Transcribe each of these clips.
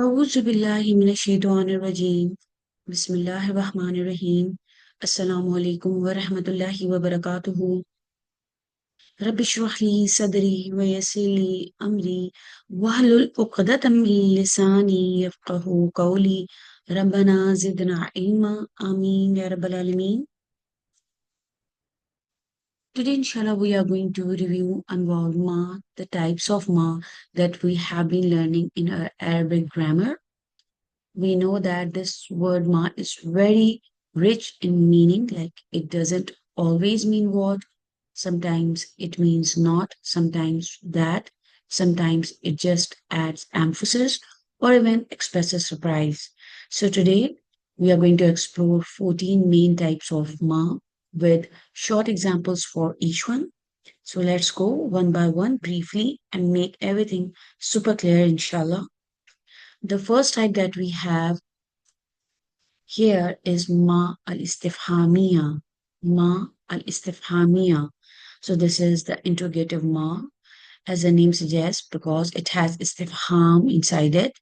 أعوذ بالله من الشيطان الرجيم بسم الله الرحمن الرحيم السلام عليكم ورحمة الله وبركاته رب اشرح لي صدري ويسر لي أمري واحلل عقدة من لساني يفقه قولي ربنا زدنا علما آمين يا رب العالمين. Today, inshallah, we are going to review Anwar the types of ma that we have been learning in our Arabic grammar. We know that this word ma is very rich in meaning, like it doesn't always mean what, sometimes it means not, sometimes that, sometimes it just adds emphasis or even expresses surprise. So today we are going to explore 14 main types of ma with short examples for each one. So let's go one by one briefly and make everything super clear, inshallah. The first type that we have here is ma al-istifhamiyya. Ma al-istifhamiyya. So this is the interrogative ma, as the name suggests, because it has istifham inside it.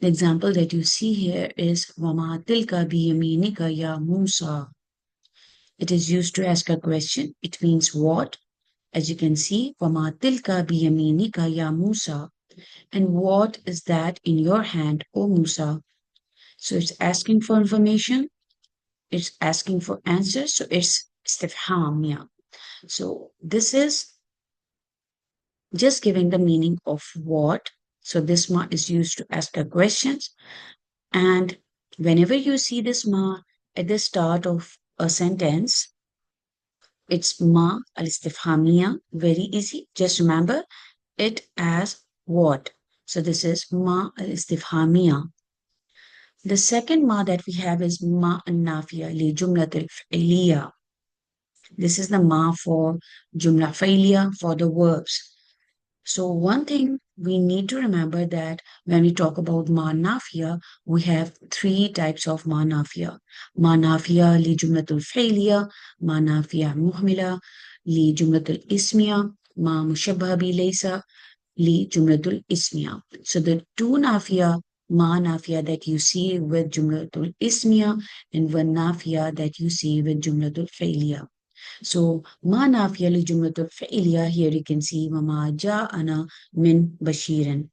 The example that you see here is Wama tilka biyaminika ya Musa. It is used to ask a question. It means what? As you can see, Wama tilka biyaminika ya Musa. And what is that in your hand, O Musa? So it's asking for information. It's asking for answers, so it's istifham, yeah. So this is just giving the meaning of what. So this ma is used to ask a questions, and whenever you see this ma at the start of a sentence, it's ma al istifhamiyya. Very easy. Just remember it as what. So this is ma al istifhamiyya. The second ma that we have is ma an nafiya li jumlatil fi'liya. This is the ma for jumla failure for the verbs. So one thing we need to remember that when we talk about ma nafiya, we have three types of ma nafiya. Ma nafiya li jumlatul failure, ma nafiya muhmila li jumlatul ismiya, ma mushabbaha bi laysa li jumlatul ismiya. So the two nafiya ma nafiya that you see with jumlatul ismiya and one nafiya that you see with jumlatul failure. So ma nafiya li jumlatul fi'liya, here you can see mama ja'ana min bashirin.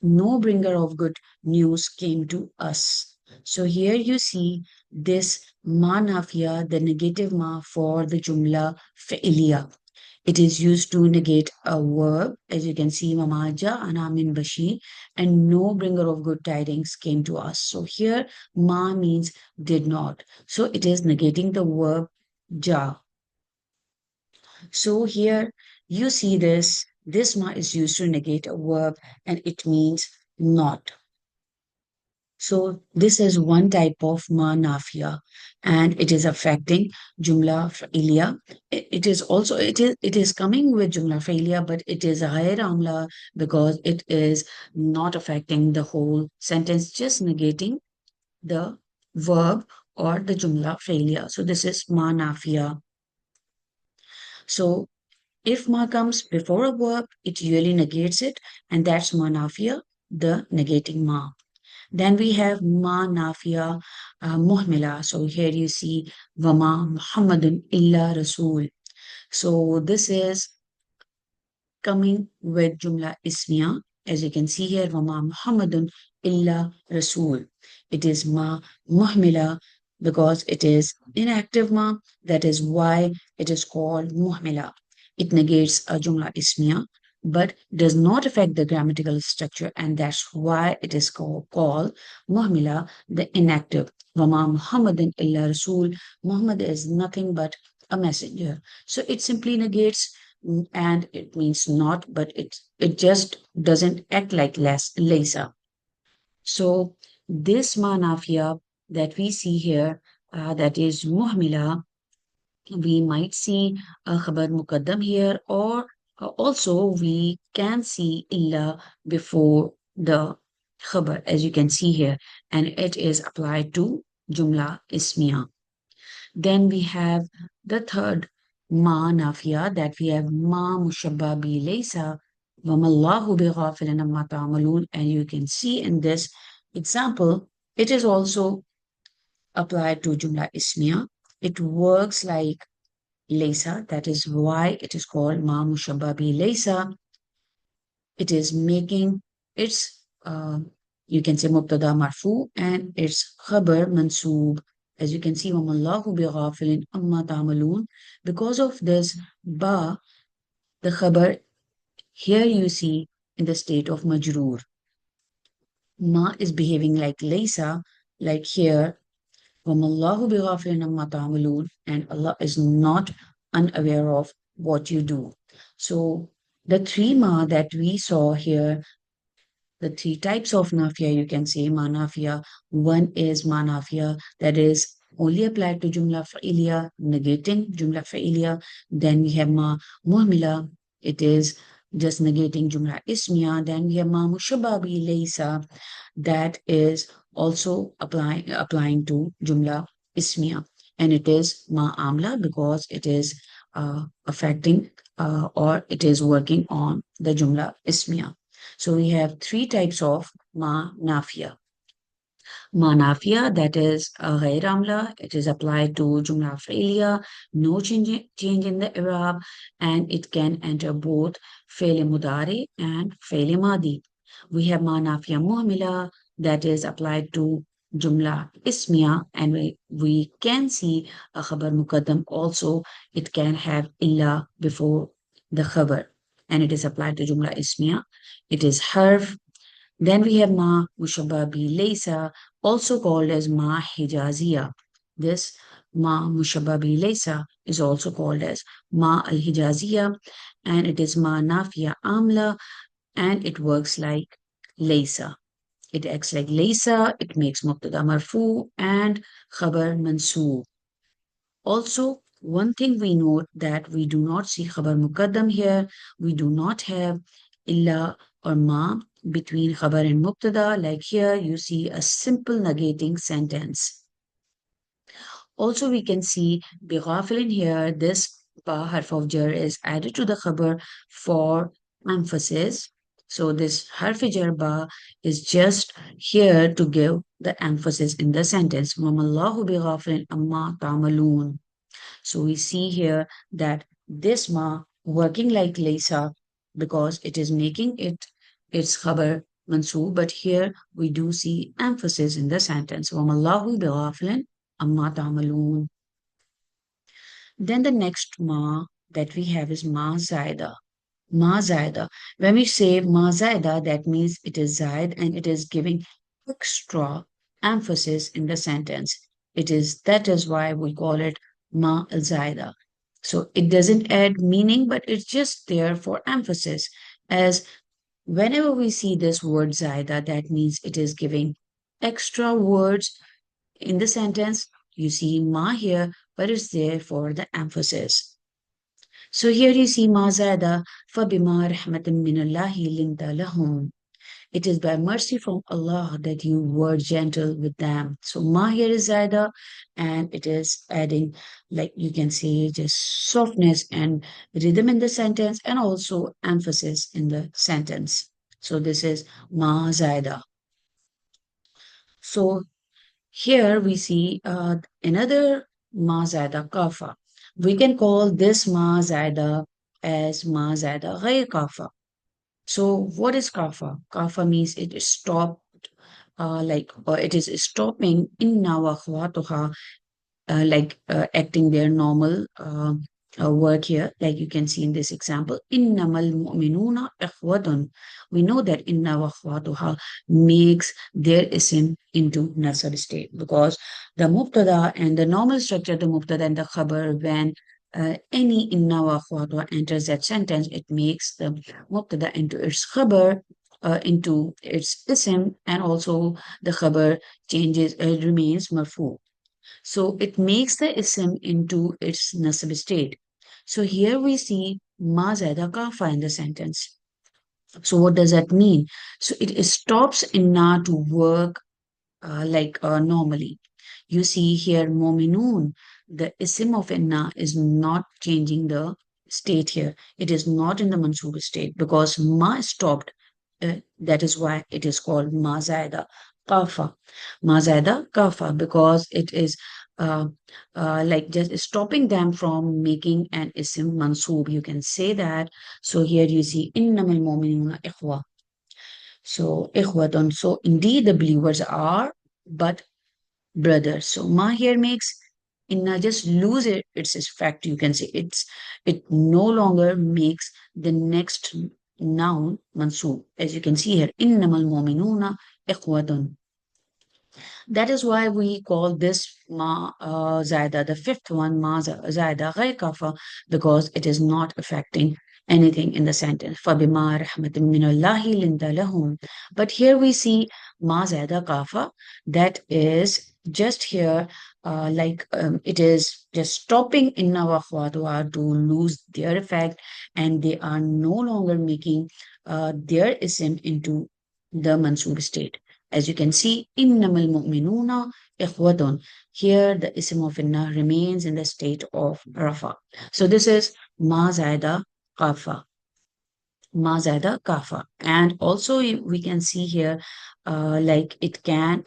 No bringer of good news came to us. So here you see this ma nafiya, the negative ma for the jumla fi'liya. It is used to negate a verb, as you can see, mama ja'ana min bashir, and no bringer of good tidings came to us. So here ma means did not. So it is negating the verb ja. So here you see this ma is used to negate a verb and it means not. So this is one type of ma nafiya and it is affecting jumla failure. It is also it is coming with jumla failure, but it is a higher amla because it is not affecting the whole sentence, just negating the verb or the jumla failure. So this is ma nafiya. So if ma comes before a verb, it usually negates it, and that's ma nafiya, the negating ma. Then we have ma nafiya muhmila. So here you see Vama Muhammadun illa Rasul. So this is coming with jumla ismiya. As you can see here, Vama Muhammadun illa Rasul. It is ma muhmila because it is inactive ma. That is why it is called muhmila. It negates a jumla ismiya but does not affect the grammatical structure, and that's why it is called muhmila, the inactive. Wama Muhammadin illa Rasul. Muhammad is nothing but a messenger. So it simply negates and it means not, but it just doesn't act like less laser. So this manafia that we see here, that is muhmila, we might see a khabar muqaddam here, or also we can see illa before the khabar, as you can see here, and it is applied to jumla ismiya. Then we have the third ma nafiya, that we have ma mushabba bi laysa. وَمَا اللَّهُ بِغَافِلٍ عَمَّا تَعْمَلُونَ. And you can see in this example, it is also applied to Jumla Ismiya. It works like Laysa. That is why it is called Ma Mushabba bi Laysa. It is making its, you can say Mubtada Marfu and its Khabar Mansoob. As you can see, Wamallahu bi ghafilin amma ta'malun. Because of this ba, the Khabar, here you see in the state of Majroor. Ma is behaving like Laysa, like here, Wamallahu bi ghafilin amma ta'malun, and Allah is not unaware of what you do. So the three ma that we saw here, the three types of nafia, you can say manafia. One is manafia that is only applied to jumla fa'iliya, negating jumla fa'iliya. Then we have ma muhmila, it is just negating jumla ismiya. Then we have ma mushababi laysa, that is also applying to jumla ismiya, and it is ma amla because it is affecting or it is working on the jumla ismiya. So we have three types of ma nafia. Manafia, that is a ghair amla, it is applied to jumla fi'liya, no change in the i'rab, and it can enter both fi'l mudari and fi'l madi. We have manafia mu'mila, that is applied to jumla ismiya, and we can see a khabar muqaddam also, it can have illa before the khabar, and it is applied to jumla ismiya. It is harf. Then we have ma mushabbabi laysa, also called as ma hijaziya. This ma mushabbabi laysa is also called as ma al hijaziya, and it is ma nafiya amla, and it works like laysa. It acts like laysa, it makes mubtada marfu and khabar mansoob. Also, one thing we note that we do not see khabar muqaddam here. We do not have illa or ma between khabar and mubtada. Like here, you see a simple negating sentence. Also, we can see bighafilin here. This ba harf of jar is added to the khabar for emphasis. So this harf jar ba is just here to give the emphasis in the sentence. Wamallahu bighafilin amma ta'malun. So we see here that this ma working like laysa because it is making its khabar mansoob, but here we do see emphasis in the sentence. وَمَاللَّهُ بِغَافِلٍ amma ta'malun. Then the next ma that we have is ma zaida. Ma zaida. When we say ma zaida, that means it is zaid and it is giving extra emphasis in the sentence. That is why we call it ma al zaida. So it doesn't add meaning, but it's just there for emphasis. As whenever we see this word zaida, that means it is giving extra words in the sentence. You see ma here, but it's there for the emphasis. So here you see ma zada فَبِمَا رَحْمَةٍ مِّنَ اللَّهِ لِنْتَ لَهُمْ. It is by mercy from Allah that you were gentle with them. So ma here is zada, and it is adding, like you can see, just softness and rhythm in the sentence and also emphasis in the sentence. So this is ma zada. So here we see another ma zada kafa. We can call this ma zada as ma zada ghayr kafa. So what is kafa? Kafa means it is stopped, or it is stopping inna wa akhwatuha, acting their normal work here, like you can see in this example. Innamal mu'minuna ikhwatun. We know that inna wa akhwatuha makes their isim into nasab state because the mubtada and the normal structure, the mubtada and the khabar, when any inna wa akhwatuha enters that sentence, it makes the mubtada into its khabar, into its isim, and also the khabar changes, remains marfu. So it makes the ism into its nasab state. So here we see ma zada kafa in the sentence. So what does that mean? So it stops inna to work normally. You see here mominun, the ism of inna is not changing the state here. It is not in the mansub state because ma stopped. That is why it is called ma zaida kafa. Ma zaida kafa because it is uh, like just stopping them from making an ism mansub. You can say that. So here you see innamal mu'minuna ikhwa. So ikhwatun. So indeed the believers are but brothers. So ma here makes inna just lose its effect. You can say it no longer makes the next noun mansub. As you can see here, innamal mu'minuna ikhwatun. That is why we call this ma zaida, the fifth one, ma zaida ghair kafa, because it is not affecting anything in the sentence. فَبِمَا رَحْمَةٍ مِّنَ اللَّهِ لِنْتَ لَهُمْ. But here we see ma zaida kafa, that is just here, it is just stopping inna wa akhwatuha to lose their effect, and they are no longer making their ism into the mansub state. As you can see, innamal mu'minuna ikhwatun. Here, the ism of inna remains in the state of rafa. So this is ma zaida kafa. Ma zaida kafa. And also we can see here, like it can,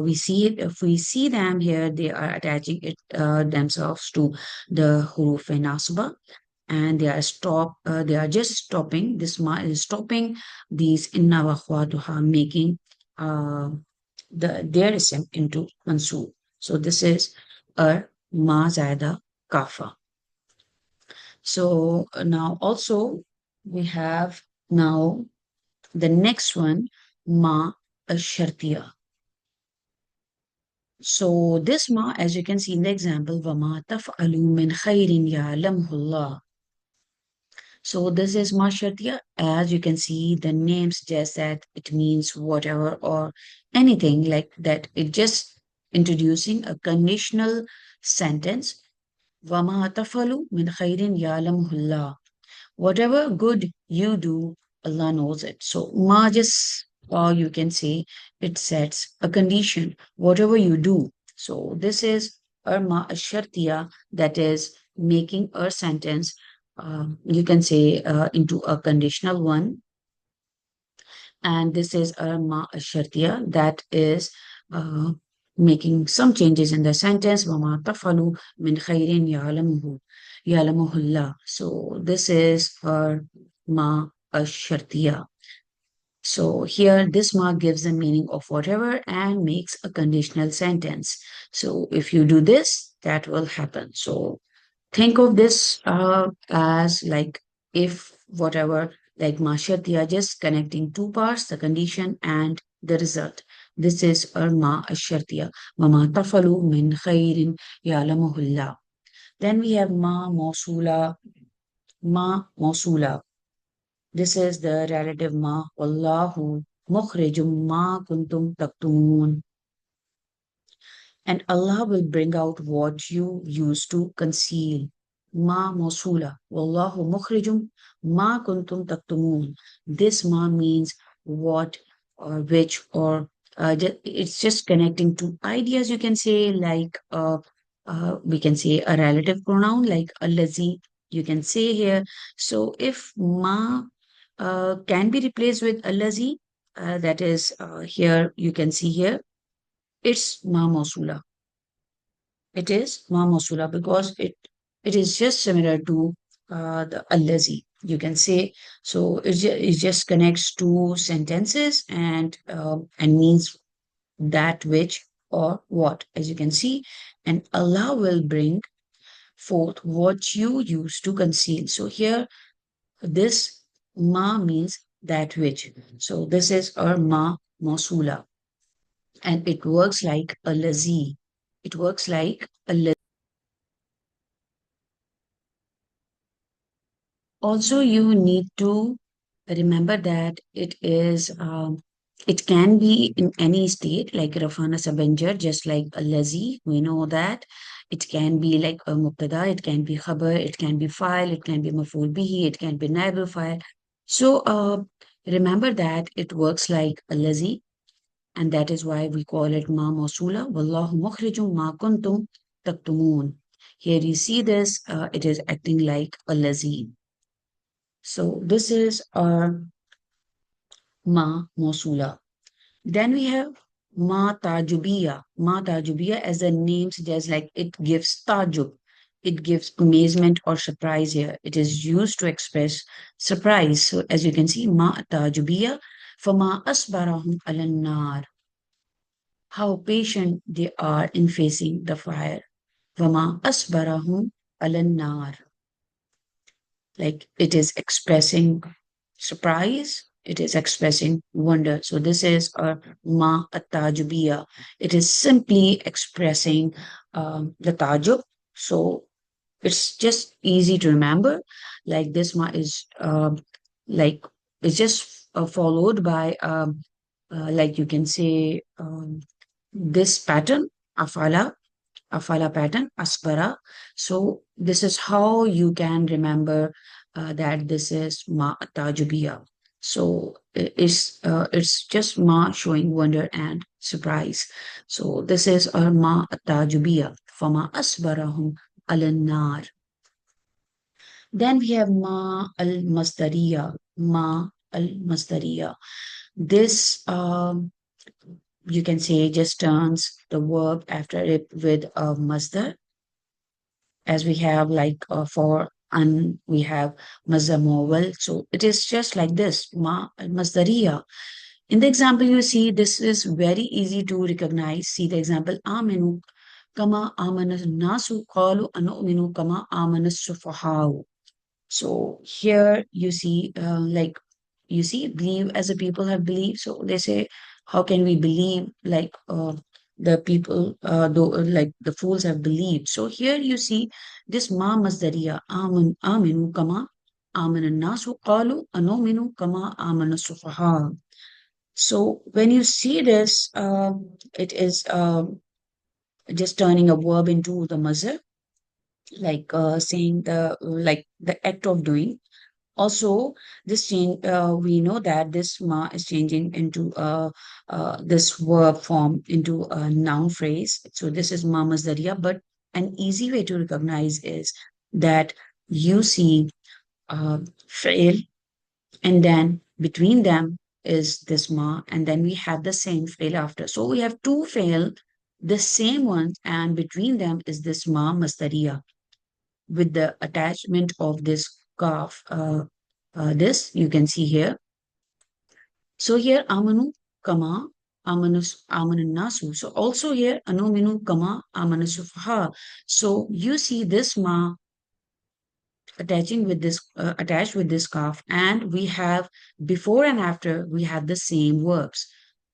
we see it, if we see them here, they are attaching it themselves to the huruf nasba, and they are just stopping, this ma is stopping these inna wa akhwatuha, making uh, their ism into mansub. So this is a ma zaida kafa. So now also we have now the next one, ma al-shartiya. So this ma, as you can see in the example, وَمَا تَفْعَلُوا مِنْ خَيْرٍ يَعْلَمْهُ اللَّهُ. So this is Mashatya. As you can see, the name suggests that it means whatever or anything like that. It just introducing a conditional sentence. وَمَا تَفَعَلُوا مِنْ خَيْرٍ يَعْلَمْهُ اللَّهُ. Whatever good you do, Allah knows it. So ma just, or you can say it sets a condition, whatever you do. So this is ma ashartiya, that is making a sentence, you can say into a conditional one. And this is ma ashartiya, that is uh, making some changes in the sentence. وَمَا تَفْعَلُوا مِنْ خَيْرٍ يَعْلَمُهُ اللَّهُ. So this is her ma ashartiya. So here this ma gives the meaning of whatever and makes a conditional sentence. So if you do this, that will happen. So think of this as like if whatever, like mashatya, just connecting two parts, the condition and the result. This is our ma ashartiya. Mama tafalu min khairin ya'lamuhullah. Then we have ma mausula. Ma mausula. This is the relative ma. Wallahu mukhrijum ma kuntum taktumun. And Allah will bring out what you used to conceal. Ma mawsula. Wallahu mukhrijum ma kuntum taktumun. This ma means what or which or it's just connecting two ideas. You can say like we can say a relative pronoun like allazi. You can say here. So if ma can be replaced with allazi, that is here you can see here it's ma mawsula. It is ma mawsula because it is just similar to the allazi. You can say so. It just connects two sentences and means that which or what, as you can see. And Allah will bring forth what you used to conceal. So here this ma means that which. So this is our ma mawsula, and it works like a lazi. It works like a lazi. Also, you need to remember that it can be in any state, like Rafana Sabanjar, just like a lazi. We know that it can be like a mubtada, it can be khabar, it can be file, it can be maful bihi, it can be naibul file. So, remember that it works like a lazi, and that is why we call it ma mawsula. Wallahu mukhrijum ma kuntum taktumun. Here you see this, it is acting like a lazim. So this is our ma mosula. Then we have ma tajubiya. Ma tajubiya, as the name suggests, like it gives tajub. It gives amazement or surprise here. It is used to express surprise. So as you can see, ma tajubiya, fama asbarahum alannar. How patient they are in facing the fire. Fama asbarahum alannar. Like it is expressing surprise, it is expressing wonder. So this is a ma at-tajubiya. It is simply expressing the tajub. So it's just easy to remember. Like this ma is like it's just followed by like you can say this pattern afala, afala pattern, aspara. So this is how you can remember that this is ma tajubiya. So it's just ma showing wonder and surprise. So this is our ma tajubiya. Fama asbarahum alannar. Then we have ma al masdariya. Ma al masdariya. This you can say just turns the verb after it with a masdar, as we have like for and we have mazamovel. So it is just like this, ma masdariya. In the example, you see this is very easy to recognize. See the example, aminu kama amanas nasu qalu anu'minu kama amanas sufahau. So here you see, like you see, believe as the people have believed. So they say, how can we believe like the people, though, like the fools have believed? So here you see this ma masdariya, aminu kama amana nasu qalu anominu kama amana sufaha. So when you see this, it is just turning a verb into the mazhar, like saying the like the act of doing. Also, this change, we know that this ma is changing into this verb form into a noun phrase. So this is ma masdariya, but an easy way to recognize is that you see fail, and then between them is this ma, and then we have the same fail after. So we have two fail, the same ones, and between them is this ma masdariya with the attachment of this kaf. This you can see here. So here amanu kama amanus amananasu. So also here anuminu kama amanasufaha. So you see this ma attaching with this attached with this kaf, and we have before and after we have the same verbs.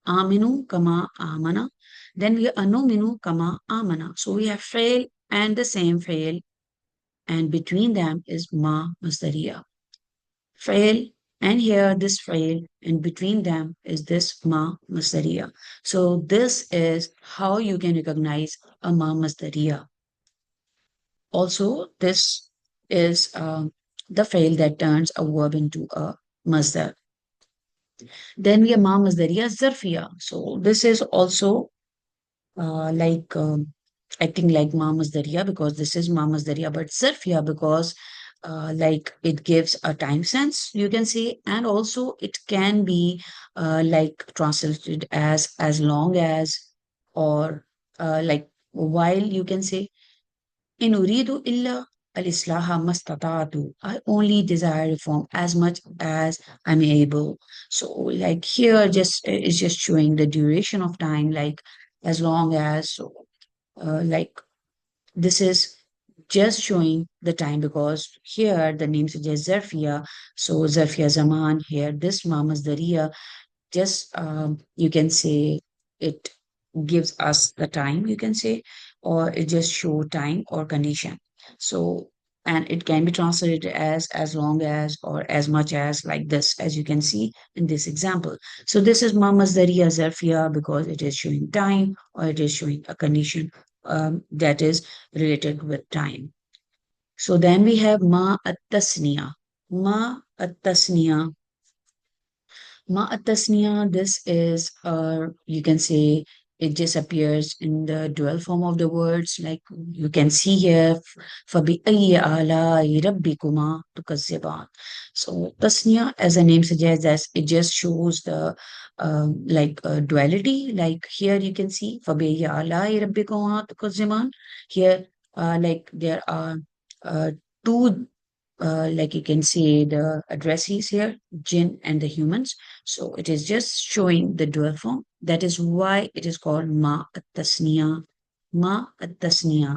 Aminu kama amana. Then we anuminu kama amana. So we have fail and the same fail, and between them is ma masdariya. Fail, and here this fail, and between them is this ma masdariya. So this is how you can recognize a ma masdariya. Also, this is the fail that turns a verb into a masdar. Then we have ma masdariya zarfiya. So this is also like acting like Mama's Darya, because this is Mama's Darya, but Zarfia because like it gives a time sense, you can say, and also it can be like translated as long as, or like while, you can say in uridu illa al-islaha mastata'tu. I only desire reform as much as I'm able. So like here just is just showing the duration of time, like as long as. So like this is just showing the time, because here the name suggests Zarfia. So Zarfia Zaman, here this Mama's Daria, just you can say it gives us the time, you can say, or it just show time or condition. So and it can be translated as long as or as much as, like this, as you can see in this example. So this is Mama's Daria Zarfia because it is showing time or it is showing a condition that is related with time. So then we have ma at-tasniya. Ma at-tasniya. Ma at-tasniya, this is, you can say, it just appears in the dual form of the words, like you can see here, فَبِأَيِّ آلَاءِ رَبِّكُمَا تُكَذِّبَانِ. So tasniya, as the name suggests, that it just shows the duality. Like here you can see فَبِأَيِّ آلَاءِ رَبِّكُمَا تُكَذِّبَانِ. Here, like there are uh, two, like you can see the addressees here, jinn and the humans. So it is just showing the dual form. That is why it is called ma at-tasniya. Ma at-tasniya.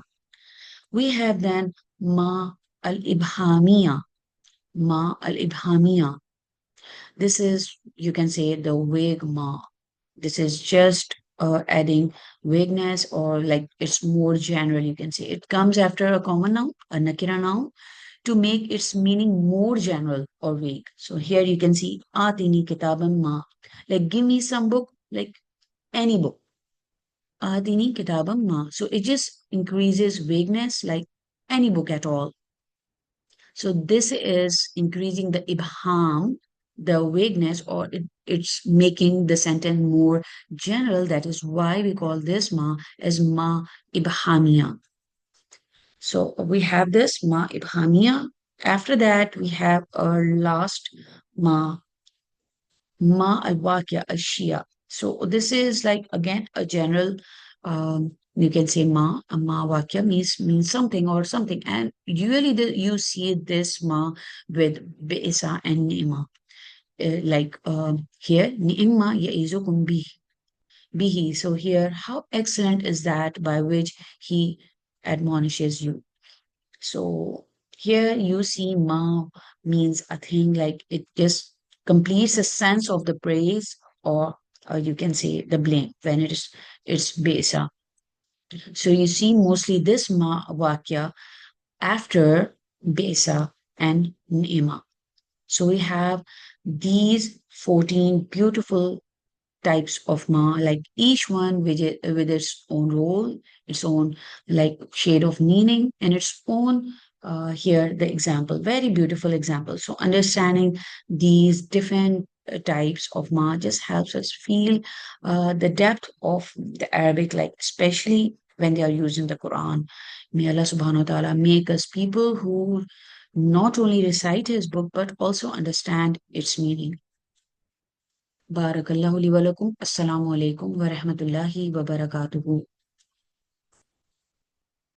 We have then ma al-ibhamiya. Ma al-ibhamiya. This is, you can say, the vague ma. This is just adding vagueness, or like it's more general, you can say. It comes after a common noun, a nakira noun, to make its meaning more general or vague. So here you can see Atini kitaban ma, like give me some book, like any book. Atini kitaban ma. So it just increases vagueness, like any book at all. So this is increasing the ibham, the vagueness, or it's making the sentence more general. That is why we call this ma as ma ibhamiya. So we have this ma ibhamiya. After that, we have our last ma, ma al-waqia al-shia. So this is like again a general, you can say ma waqia means something or something. And usually you see this ma with bi'isa and ni'ma. Here, ni'ma ya'izukum bihi. So here, how excellent is that by which he admonishes you. So here you see ma means a thing, like it just completes a sense of the praise, or you can say the blame when it's besa. So you see mostly this ma vakya after besa and ni'ma. So we have these 14 beautiful types of ma, like each one with its own role, its own like shade of meaning, and its own, here the example, very beautiful example. So understanding these different types of ma just helps us feel the depth of the Arabic, like especially when they are used in the Quran. May Allah subhanahu wa ta'ala make us people who not only recite his book but also understand its meaning. Barakallahu li wa lakum. Assalamu alaikum wa rahmatullahi wa barakatuhu.